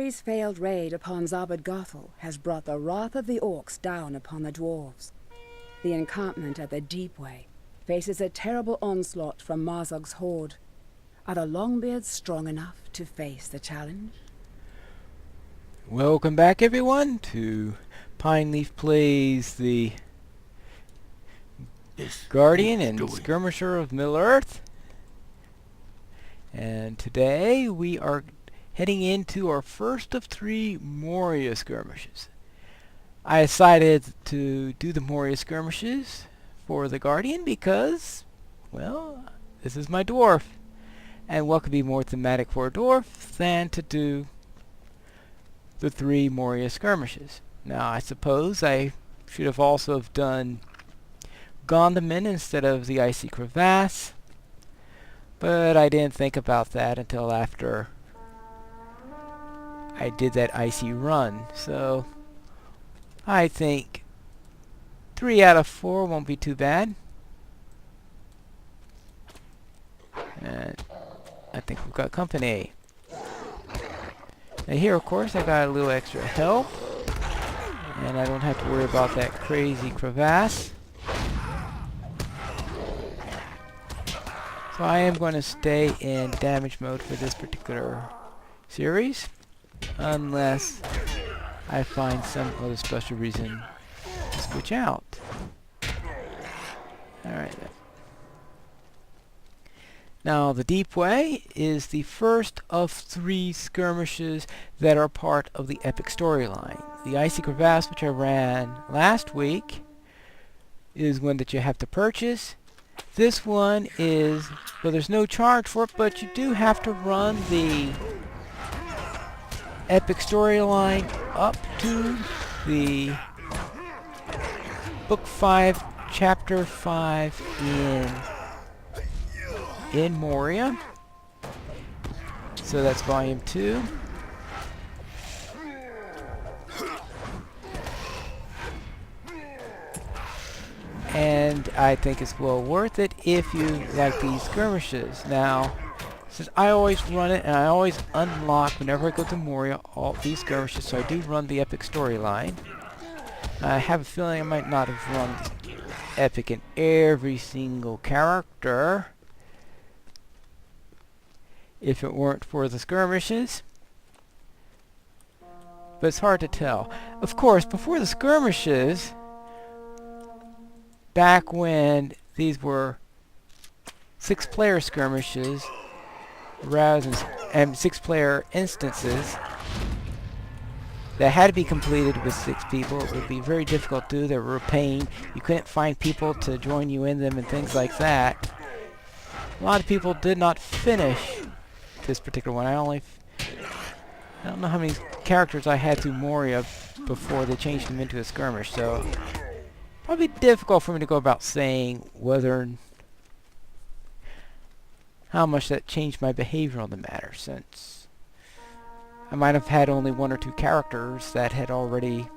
Ciri's failed raid upon Zabad-Gothel has brought the wrath of the orcs down upon the dwarves. The encampment at the Deepway faces a terrible onslaught from Marzog's horde. Are the Longbeards strong enough to face the challenge? Welcome back, everyone, to Pineleaf Plays the Guardian and Skirmisher of Middle-earth. And today we are heading into our first of 3 Moria skirmishes. I decided to do the Moria skirmishes for the Guardian because, well, this is my dwarf. And what could be more thematic for a dwarf than to do the 3 Moria skirmishes? Now, I suppose I should have also have done Gondaman instead of the Icy Crevasse, but I didn't think about that until after I did that icy run. So I think 3 out of 4 won't be too bad. And I think we've got company. And here, of course, I got a little extra help, and I don't have to worry about that crazy crevasse. So I am going to stay in damage mode for this particular series, unless I find some other special reason to switch out. Alright then. Now, the Deepway is the first of 3 skirmishes that are part of the epic storyline. The Icy Crevasse, which I ran last week, is one that you have to purchase. This one is, well, there's no charge for it, but you do have to run the epic storyline up to the Book 5, Chapter 5 in Moria. So that's Volume 2. And I think it's well worth it if you like these skirmishes. Now, since I always run it and I always unlock whenever I go to Moria all these skirmishes, so I do run the epic storyline. I have a feeling I might not have run epic in every single character if it weren't for the skirmishes. But it's hard to tell. Of course, before the skirmishes, back when these were 6-player skirmishes rather than 6-player instances that had to be completed with 6 people, it would be very difficult to do. They were a pain. You couldn't find people to join you in them and things like that. A lot of people did not finish this particular one. I don't know how many characters I had through Moria before they changed them into a skirmish, so probably difficult for me to go about saying how much that changed my behavior on the matter, since I might have had only 1 or 2 characters that had already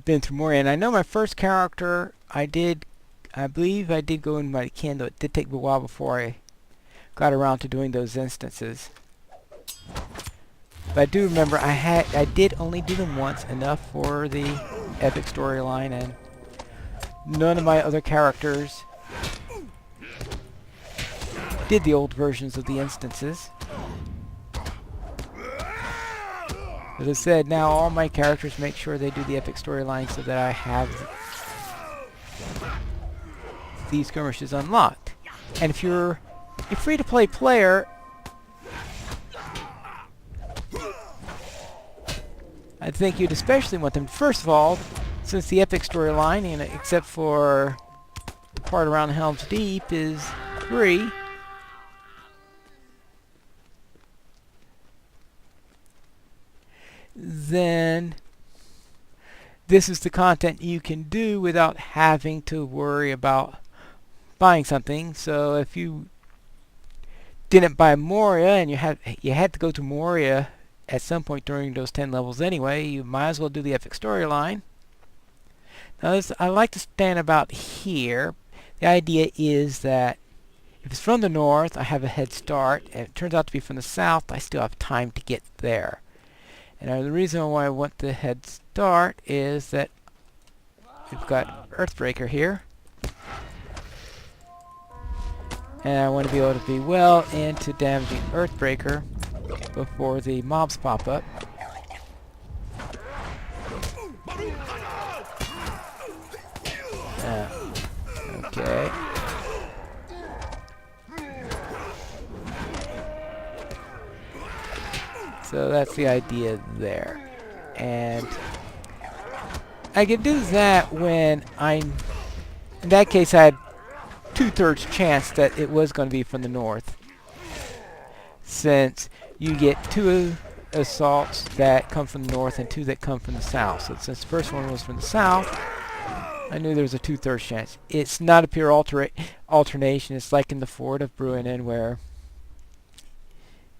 been through Moria. And I know my first character, I believe I did go in my candle. It did take me a while before I got around to doing those instances. But I do remember I did only do them once, enough for the epic storyline, and none of my other characters did the old versions of the instances. As I said, now all my characters make sure they do the epic storyline so that I have these skirmishes unlocked. And if you're a free-to-play player, I think you'd especially want them. First of all, since the epic storyline, except for the part around Helm's Deep, is free, then this is the content you can do without having to worry about buying something. So if you didn't buy Moria and you had to go to Moria at some point during those 10 levels anyway, you might as well do the epic storyline. Now I like to stand about here. The idea is that If it's from the north, I have a head start, and if it turns out to be from the south, I still have time to get there. And the reason why I want the head start is that we've got Earthbreaker here, and I want to be able to be well into damaging Earthbreaker before the mobs pop up. Okay. So that's the idea there. And I can do that when in that case I had 2/3 chance that it was going to be from the north, since you get 2 assaults that come from the north and 2 that come from the south. So since the first one was from the south, I knew there was a 2/3 chance. It's not a pure alternation. It's like in the Fort of Bruinen, where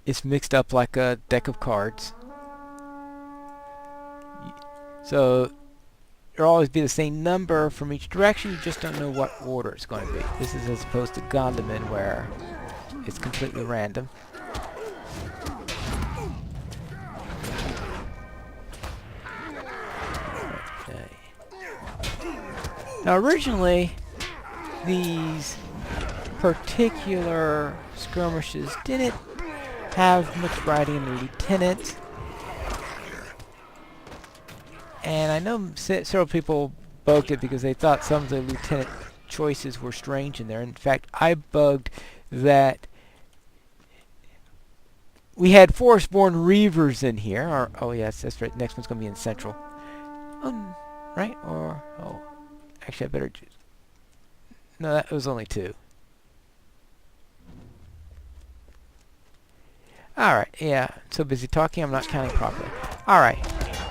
it's mixed up like a deck of cards. So there'll always be the same number from each direction, you just don't know what order it's going to be. This is as opposed to Gondaman, where it's completely random. Okay. Now originally, these particular skirmishes didn't have much writing in the lieutenant. And I know several people bugged it because they thought some of the lieutenant choices were strange in there. In fact, I bugged that we had Forestborn Reavers in here. Or, oh yes, that's right. Next one's going to be in Central. Right? Or, oh, actually I better choose. No, that was only 2. Alright, yeah. So busy talking, I'm not counting properly. Alright.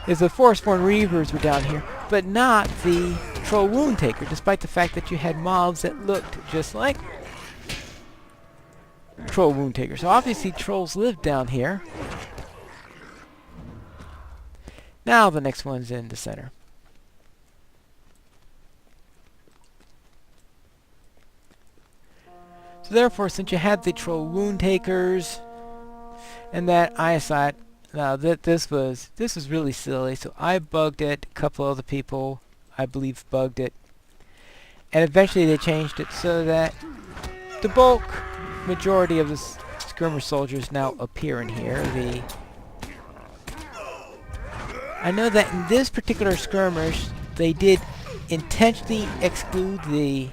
Is the Forestborn Reavers were down here, but not the Troll Wound Taker, despite the fact that you had mobs that looked just like Troll Wound Taker. So obviously trolls live down here. Now the next one's in the center. So therefore, since you had the Troll Wound Takers and that eyesight, now that this was really silly, so I bugged it. A couple other people, I believe, bugged it, and eventually they changed it so that the bulk majority of the skirmish soldiers now appear in here. I know that in this particular skirmish, they did intentionally exclude the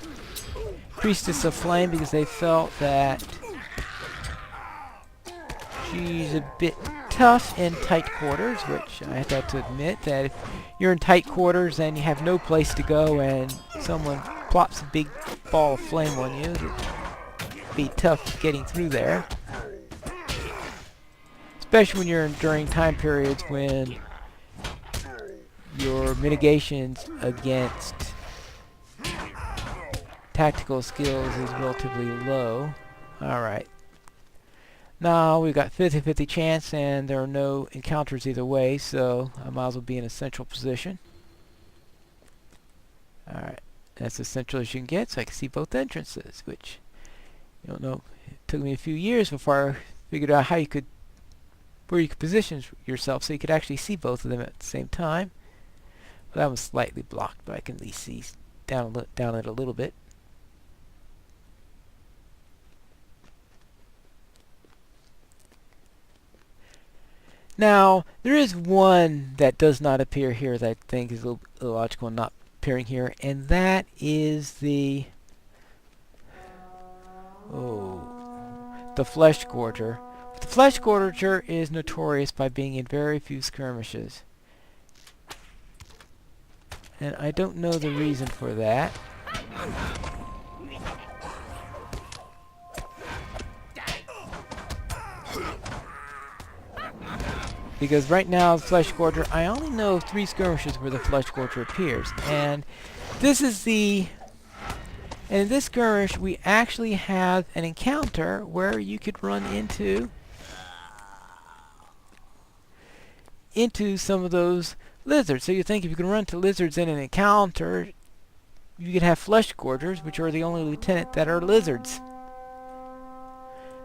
Priestess of Flame because they felt that she's a bit tough in tight quarters, which I have to admit that if you're in tight quarters and you have no place to go and someone plops a big ball of flame on you, it'd be tough getting through there. Especially when you're during time periods when your mitigations against tactical skills is relatively low. Alright. Now we've got 50-50 chance and there are no encounters either way, so I might as well be in a central position. Alright, that's as central as you can get, so I can see both entrances, which, you don't know, it took me a few years before I figured out how you could, where you could position yourself so you could actually see both of them at the same time. Well, that was slightly blocked, but I can at least see down it a little bit. Now, there is one that does not appear here that I think is a little illogical not appearing here, and that is the Flesh Gorger. But the Flesh Gorger is notorious by being in very few skirmishes. And I don't know the reason for that. Because right now, the Flesh Gorger, I only know of 3 skirmishes where the Flesh Gorger appears. And this is the... And in this skirmish, we actually have an encounter where you could run into some of those lizards. So you think if you can run into lizards in an encounter, you could have Flesh Gorgers, which are the only lieutenant that are lizards.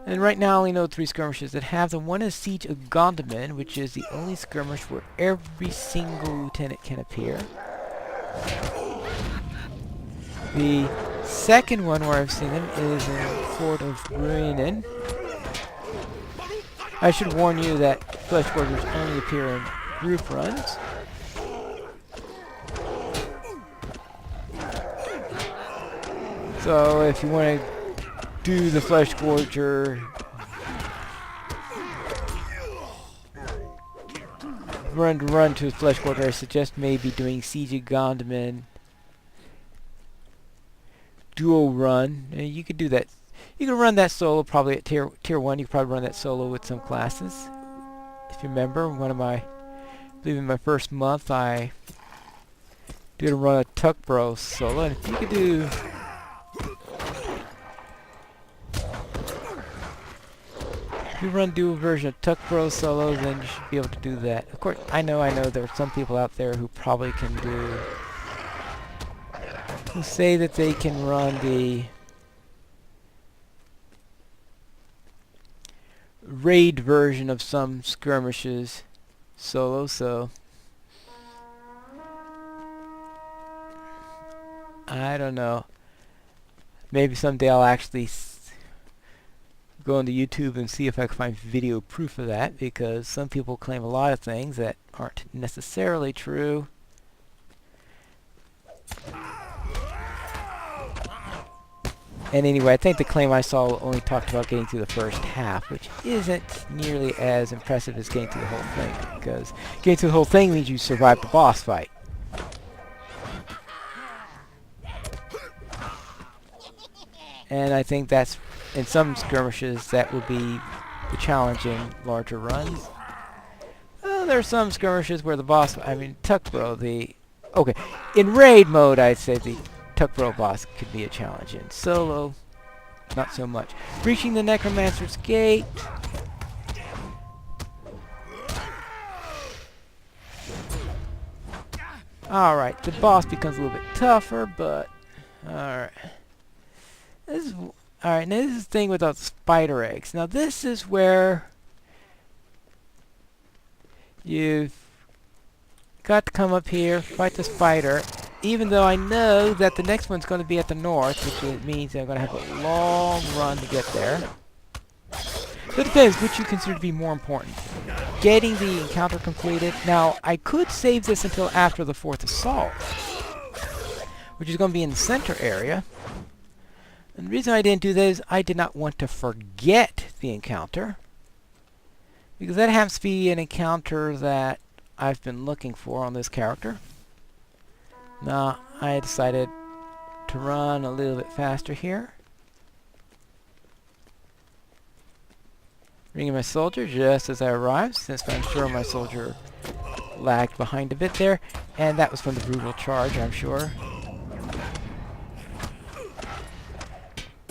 And right now I only know 3 skirmishes that have them. One is Siege of Gondaman, which is the only skirmish where every single lieutenant can appear. The second one where I've seen them is in Fort of Ruinen. I should warn you that flesh gorgers only appear in group runs. So if you want to do the flesh gorger run to a flesh gorger, I suggest maybe doing Siege of Gondaman duo run. And you could do that. You can run that solo probably at tier 1. You could probably run that solo with some classes. If you remember, I believe in my first month I did run a Tuckbro solo, and if you could do if you run dual version of Tuckbro solo, then you should be able to do that. Of course, I know there are some people out there who probably can do who say that they can run the raid version of some skirmishes solo, so I don't know. Maybe someday I'll actually go onto YouTube and see if I can find video proof of that, because some people claim a lot of things that aren't necessarily true. And anyway, I think the claim I saw only talked about getting through the first half, which isn't nearly as impressive as getting through the whole thing, because getting through the whole thing means you survive the boss fight. And I think that's, in some skirmishes, that would be the challenge in larger runs. Well, there are some skirmishes where the boss, Tuckbro, okay, in raid mode, I'd say the Tuckbro boss could be a challenge. In solo, not so much. Reaching the Necromancer's Gate. Alright, the boss becomes a little bit tougher, but alright. Alright, now this is the thing with the spider eggs. Now this is where you've got to come up here, fight the spider, even though I know that the next one's going to be at the north, which means I'm going to have a long run to get there. So it depends which you consider to be more important. Getting the encounter completed. Now, I could save this until after the 4th assault, which is going to be in the center area. And the reason I didn't do that is I did not want to forget the encounter, because that happens to be an encounter that I've been looking for on this character. Now, I decided to run a little bit faster here. Bringing my soldier just as I arrived, since I'm sure my soldier lagged behind a bit there, and that was from the brutal charge, I'm sure.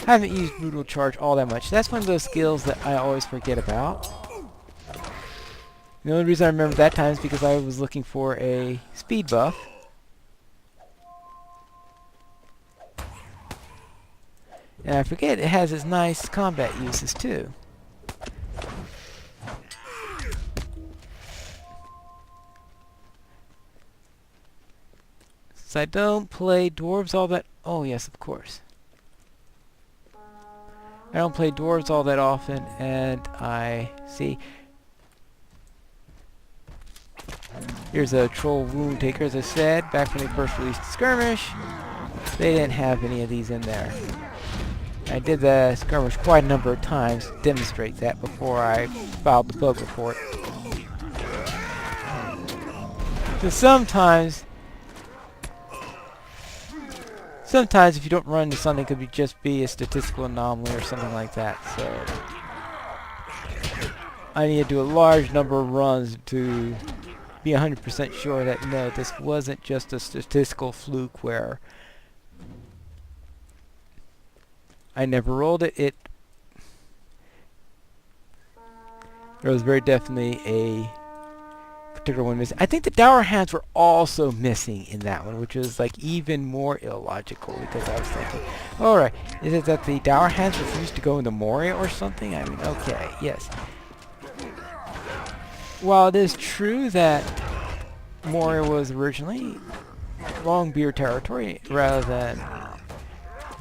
I haven't used brutal charge all that much. That's one of those skills that I always forget about. The only reason I remember that time is because I was looking for a speed buff. And I forget it has its nice combat uses too. Since I don't play dwarves all that... Oh yes, of course. I don't play dwarves all that often, and I see... Here's a troll wound taker, as I said, back when they first released Skirmish. They didn't have any of these in there. I did the Skirmish quite a number of times to demonstrate that before I filed the bug report. So sometimes if you don't run into something, it could just be a statistical anomaly or something like that. So I need to do a large number of runs to be 100% sure that no, this wasn't just a statistical fluke where I never rolled it. There was very definitely a particular one missing. I think the Dour Hands were also missing in that one, which was like even more illogical because I was thinking, alright, is it that the Dour Hands refused to go into Moria or something? I mean, okay, yes. While it is true that Moria was originally Longbeard territory rather than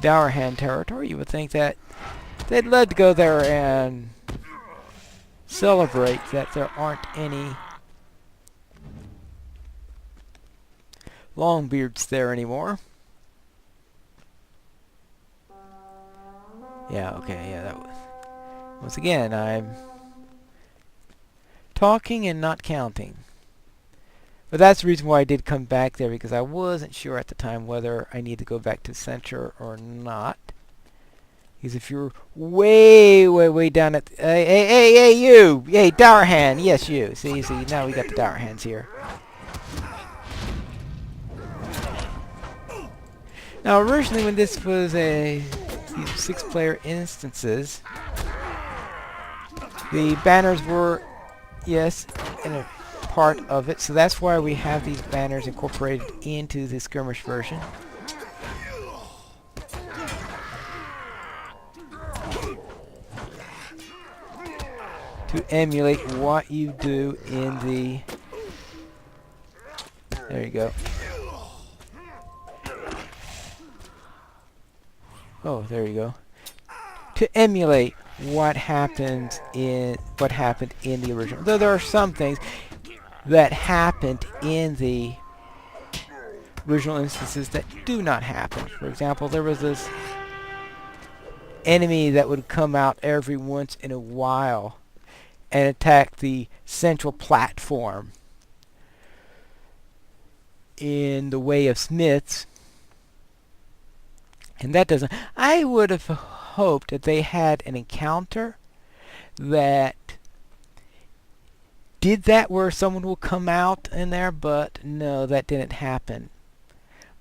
Dour Hand territory, you would think that they'd love to go there and celebrate that there aren't any Longbeards there anymore. Yeah, okay, yeah, that was... Once again, I'm talking and not counting. But that's the reason why I did come back there, because I wasn't sure at the time whether I need to go back to the center or not. Because if you're way, way, way down at... Hey, you! Hey, Dour Hand! Yes, you. See, now we got the Dour Hands here. Now, originally when this was these 6-player instances, the banners were, yes, in a part of it, so that's why we have these banners incorporated into the skirmish version. To emulate what you do in the... There you go. Oh, there you go. To emulate what happened in the original. Though there are some things that happened in the original instances that do not happen. For example, there was this enemy that would come out every once in a while and attack the central platform in the way of smiths. And that doesn't... I would have hoped that they had an encounter that did that where someone will come out in there, but no, that didn't happen.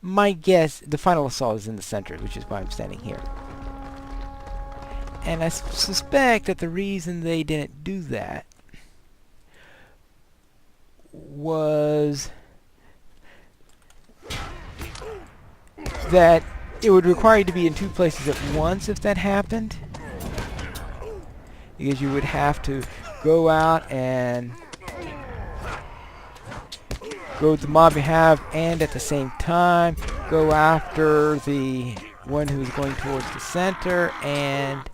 My guess, the final assault is in the center, which is why I'm standing here. And I suspect that the reason they didn't do that was that it would require you to be in 2 places at once if that happened. Because you would have to go out and go with the mob you have, and at the same time go after the one who's going towards the center, and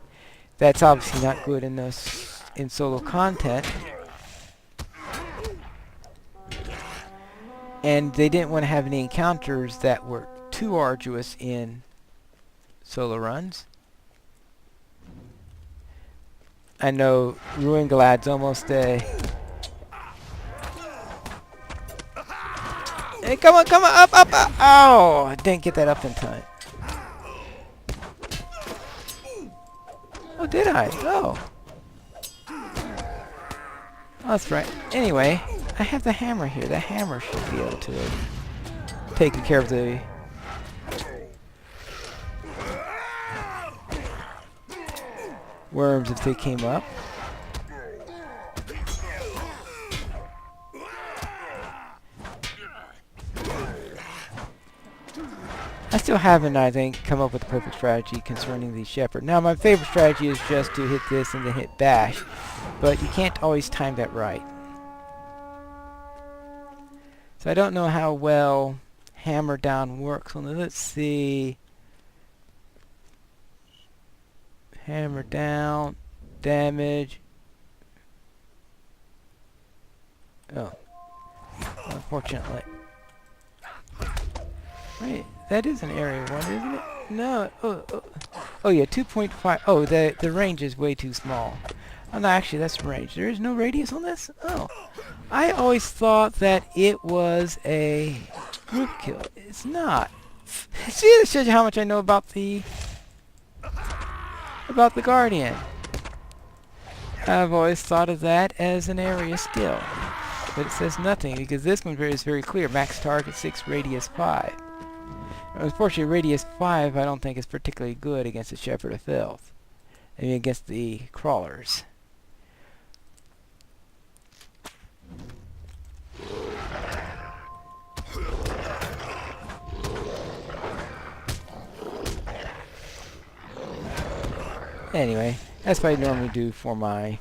that's obviously not good in solo content. And they didn't want to have any encounters that were too arduous in solo runs. I know Ruingalad's almost a... Hey, come on, up! Oh, I didn't get that up in time. Oh, did I? Oh. That's right. Anyway, I have the hammer here. The hammer should be able to take care of the... worms if they came up. I still haven't, I think, come up with a perfect strategy concerning the shepherd. Now, my favorite strategy is just to hit this and then hit bash, but you can't always time that right. So I don't know how well hammer down works. Well, let's see. Hammer down, damage. Oh, unfortunately. Wait, that is an area 1, isn't it? No. Oh yeah, 2.5. Oh, the range is way too small. Oh no, actually that's range. There is no radius on this. Oh, I always thought that it was a group kill. It's not. See, this shows you how much I know about the Guardian. I've always thought of that as an area skill, but it says nothing because this one is very clear. Max target 6, radius 5. Unfortunately, radius 5 I don't think is particularly good against the Shepherd of Filth. I mean, against the crawlers. Anyway, that's what I normally do for my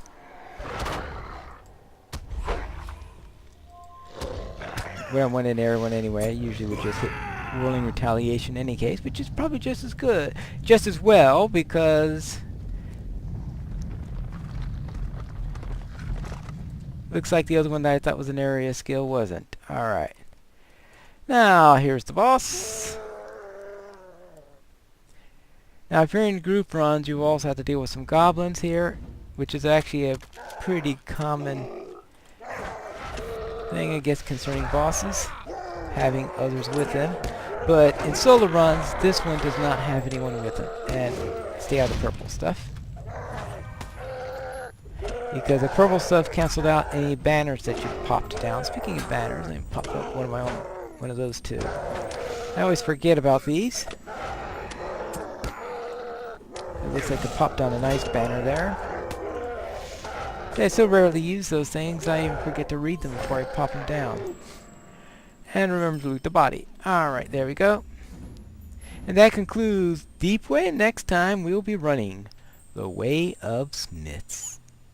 when I went in everyone anyway. I usually would just hit rolling retaliation in any case, which is probably just as good, just as well, because looks like the other one that I thought was an area skill wasn't. Alright. Now, here's the boss. Now, if you're in group runs, you also have to deal with some goblins here, which is actually a pretty common thing, I guess, concerning bosses, having others with them. But in solo runs, this one does not have anyone with them. And stay out of the purple stuff, because the purple stuff canceled out any banners that you popped down. Speaking of banners, let me pop up one of my own, one of those too. I always forget about these. It looks like I popped down a nice banner there. I so rarely use those things, I even forget to read them before I pop them down. And remember to loot the body. Alright, there we go. And that concludes Deep Way. Next time we'll be running the Way of Smiths.